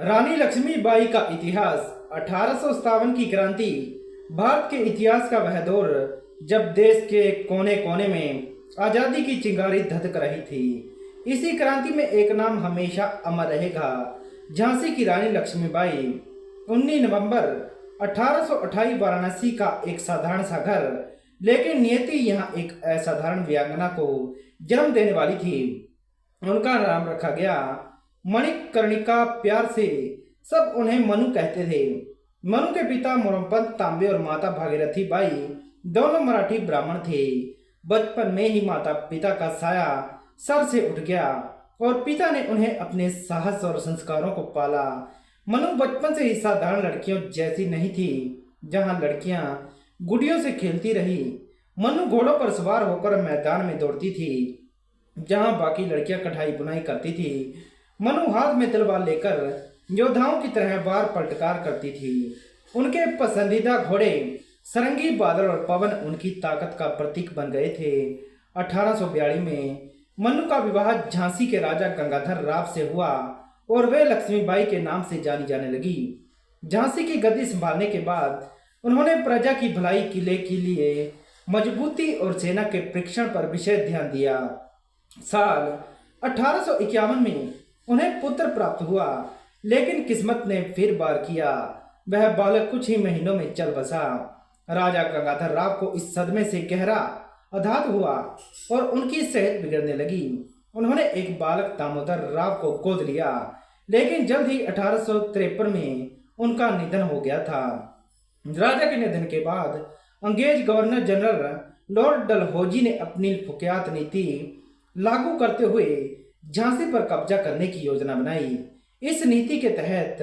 रानी लक्ष्मीबाई का इतिहास 1857 की क्रांति भारत के इतिहास का वह दौर जब देश के कोने कोने में आजादी की चिंगारी धधक रही थी। इसी क्रांति में एक नाम हमेशा अमर रहेगा, झांसी की रानी लक्ष्मीबाई। 19 नवंबर 1828 वाराणसी का एक साधारण सा घर, लेकिन नियति यहाँ एक असाधारण वीरांगना को जन्म देने वाली थी। उनका नाम रखा गया मणिकर्णिका। प्यार से सब उन्हें मनु कहते थे। मनु के पिता मोरमपंत तांबे और माता भागीरथी बाई दोनों मराठी ब्राह्मण थे। बचपन में ही माता पिता का साया सर से उठ गया और पिता ने उन्हें अपने साहस और संस्कारों को पाला। मनु बचपन से ही साधारण लड़कियों जैसी नहीं थी। जहां लड़कियां गुड़ियों से खेलती रही, मनु घोड़ों पर सवार होकर मैदान में दौड़ती थी। जहां बाकी लड़कियां कढ़ाई बुनाई करती थी, मनु हाथ में तलवार लेकर योद्धाओं की तरह वार पलटकार करती थी। उनके पसंदीदा घोड़े सरंगी, बादल और पवन उनकी ताकत का प्रतीक बन गए थे। 1842 में मनु का विवाह झांसी के राजा गंगाधर राव से हुआ और वे लक्ष्मीबाई के नाम से जानी जाने लगी। झांसी की गद्दी संभालने के बाद उन्होंने प्रजा की भलाई के लिए मजबूती और सेना के प्रशिक्षण पर विशेष ध्यान दिया। साल 1851 में उन्हें पुत्र प्राप्त हुआ, लेकिन किस्मत ने फिर बार किया। वह बालक कुछ ही महीनों में चल बसा। राजा गंगाधर राव को इस सदमे से गहरा आघात हुआ और उनकी सेहत बिगड़ने लगी। उन्होंने एक बालक दामोदर राव को गोद लिया, लेकिन जल्द ही 1853 में उनका निधन हो गया था। राजा के निधन के बाद अंग्रेज गवर्नर जनरल लॉर्ड डलहौजी ने अपनी कुख्यात नीति लागू करते हुए झांसी पर कब्जा करने की योजना बनाई। इस नीति के तहत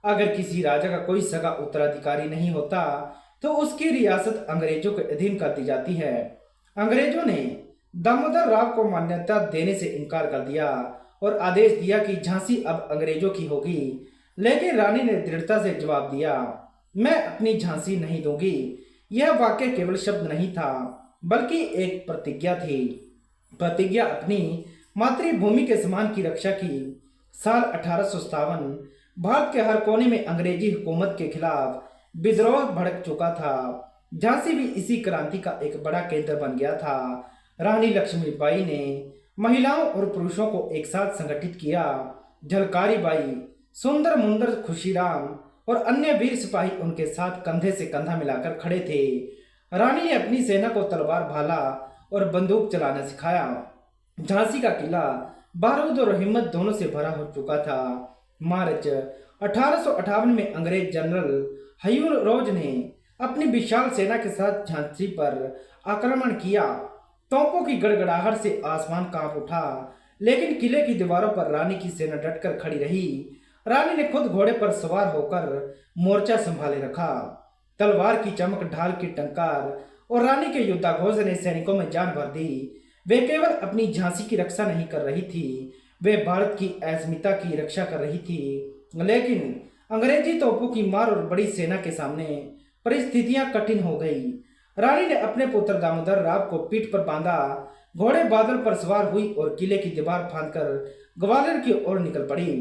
अगर किसी राजा का कोई सगा उत्तराधिकारी नहीं होता तो उसकी रियासत अंग्रेजों के अधीन कर दी जाती है। अंग्रेजों ने दामोदर राव को मान्यता देने से इनकार कर दिया और आदेश दिया कि झांसी अब अंग्रेजों की होगी, लेकिन रानी ने दृढ़ता से जवाब दिया, मैं अपनी झांसी नहीं दूंगी। यह वाक्य केवल शब्द नहीं था, बल्कि एक प्रतिज्ञा थी। प्रतिज्ञा अपनी मातृभूमि के सम्मान की रक्षा की। साल 1857 भारत के हर कोने में अंग्रेजी हुकूमत के खिलाफ विद्रोह भड़क चुका था। झांसी भी इसी क्रांति का एक बड़ा केंद्र बन गया था। रानी लक्ष्मीबाई ने महिलाओं और पुरुषों को एक साथ संगठित किया। झलकारी बाई, सुंदर मुंदर खुशीराम और अन्य वीर सिपाही उनके साथ कंधे से कंधा मिलाकर खड़े थे। रानी ने अपनी सेना को तलवार, भाला और बंदूक चलाना सिखाया। झांसी का किला बारूद और हिम्मत दोनों से भरा हो चुका था। मार्च 1858 में अंग्रेज जनरल हयूर रोज ने अपनी विशाल सेना के साथ झांसी पर आक्रमण किया। तोपों की गड़गड़ाहट से आसमान कांप उठा, लेकिन किले की दीवारों पर रानी की सेना डटकर खड़ी रही। रानी ने खुद घोड़े पर सवार होकर मोर्चा संभाले रखा। तलवार की चमक, ढाल की टंकार और रानी के युद्धाघोष ने सैनिकों में जान भर दी। वे केवल अपनी झांसी की रक्षा नहीं कर रही थी, वे भारत की अस्मिता की रक्षा कर रही थी। लेकिन अंग्रेजी तोपों की मार और बड़ी सेना के सामने परिस्थितियां कठिन हो गई। रानी ने अपने पुत्र दामोदर राव को पीठ पर बांधा, घोड़े बादल पर सवार हुई और किले की दीवार फांदकर ग्वालियर की ओर निकल पड़ी।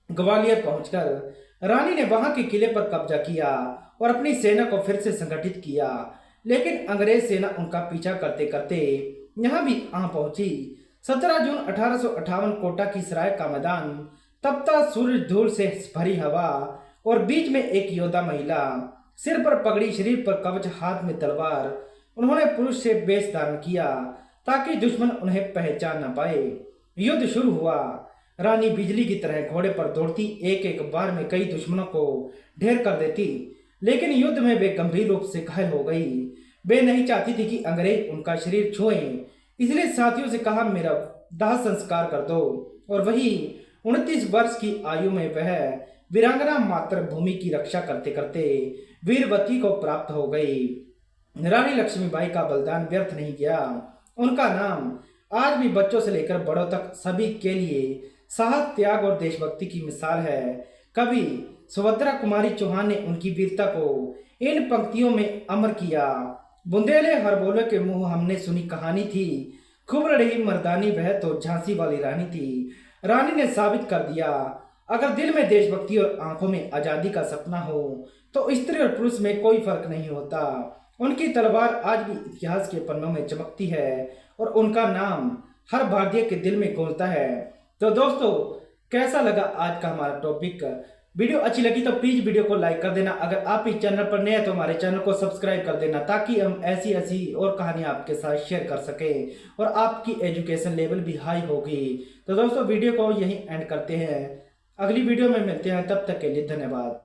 ग्वालियर पहुंचकर रानी ने वहां के किले पर कब्जा किया और अपनी सेना को फिर से संगठित किया, लेकिन अंग्रेज सेना उनका पीछा करते करते यहाँ भी आ पहुंची। 17 जून 1858 कोटा की सराय का मैदान, तपता सूरज, धूल से भरी हवा और बीच में एक योद्धा महिला, सिर पर पगड़ी, शरीर पर कवच, हाथ में तलवार। उन्होंने पुरुष से वेश धारण किया ताकि दुश्मन उन्हें पहचान न पाए। युद्ध शुरू हुआ। रानी बिजली की तरह घोड़े पर दौड़ती, एक एक बार में कई दुश्मनों को ढेर कर देती, लेकिन युद्ध में वे गंभीर रूप से घायल हो गई। वे नहीं चाहती थी कि अंग्रेज उनका शरीर छुएं, इसलिए साथियों से कहा, मेरा दाह संस्कार कर दो। और वही 29 वर्ष की आयु में वह वीरांगना मातृभूमि की रक्षा करते करते वीरवती को प्राप्त हो गई। रानी लक्ष्मीबाई का बलिदान व्यर्थ नहीं गया। उनका नाम आज भी बच्चों से लेकर बड़ों तक सभी के लिए साहस, त्याग और देशभक्ति की मिसाल है। कवि सुभद्रा कुमारी चौहान ने उनकी वीरता को इन पंक्तियों में अमर किया। बुंदेले हर बोले के मुंह हमने सुनी कहानी थी, खूब रही मर्दानी वह तो झांसी वाली रानी थी। रानी ने साबित कर दिया, अगर दिल में देशभक्ति और आंखों में आजादी का सपना हो तो स्त्री और पुरुष में कोई फर्क नहीं होता। उनकी तलवार आज भी इतिहास के पन्नों में चमकती है और उनका नाम हर भारतीय के दिल में गूंजता है। तो दोस्तों, कैसा लगा आज का हमारा टॉपिक? वीडियो अच्छी लगी तो प्लीज वीडियो को लाइक कर देना। अगर आप इस चैनल पर नए हैं तो हमारे चैनल को सब्सक्राइब कर देना, ताकि हम ऐसी ऐसी और कहानियां आपके साथ शेयर कर सके और आपकी एजुकेशन लेवल भी हाई होगी। तो दोस्तों, वीडियो को यहीं एंड करते हैं। अगली वीडियो में मिलते हैं, तब तक के लिए धन्यवाद।